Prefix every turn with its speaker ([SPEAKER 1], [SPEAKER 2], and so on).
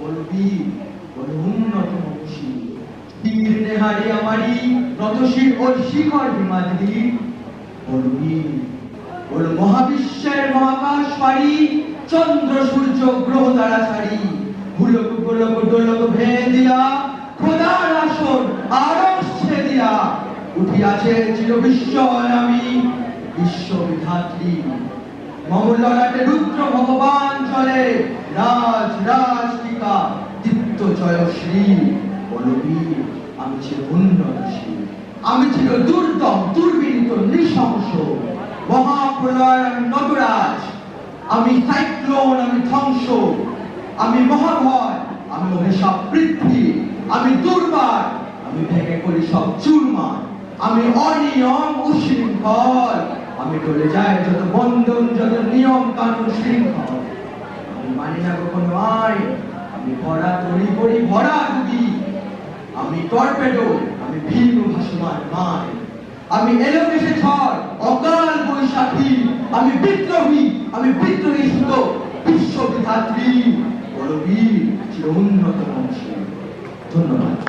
[SPEAKER 1] বলবীর বড় উন্নত মনীষী তীর নেহারি আমারি নতশির ওর শিখর হিমাদ্রি বলবীর বল মহাবিশ্বের মহাকাশ পারি চন্দ্র সূর্য গ্রহ তারা ছাড়ি ভুলক গোলক দোলক ভেদ দিয়া খোদার আসন আরশ ছেড়ে দিয়া উঠিয়াছে চির বিস্ময় আমি বিশ্ববিধাত্রী মমললাটে রুদ্র ভগবান চলে রাজ রাজ টিকা দীপ্ত জয়শ্রী বলবীর আমি ছিল উন্নতশীল আমি ছিল দুর্দম দুর্বিনীত নৃশংস মহাপ্রলয় আমি নটরাজ আমি সাইক্লোন আমি ধ্বংস আমি মহাভয় আমি অভিশাপ পৃথ্বী আমি দুর্বার আমি ভেঙে করি সব চুরমার আমি অনিয়ম উশৃঙ্খল আমি চলে যাই যত বন্ধন যত নিয়ম কানুন শৃঙ্খল আমি মানি না কখনো আইন আমি ভরা তরি করি ভরা ডুবি আমি টর্পেডো আমি ভীম ভাসমান মাই আমি এলোকেশে ঝড় অকাল বৈশাখী আমি বিদ্রোহী সুত বিশ্ববিধাত্রী বলবীর চির উন্নত মনীষী ধন্যবাদ।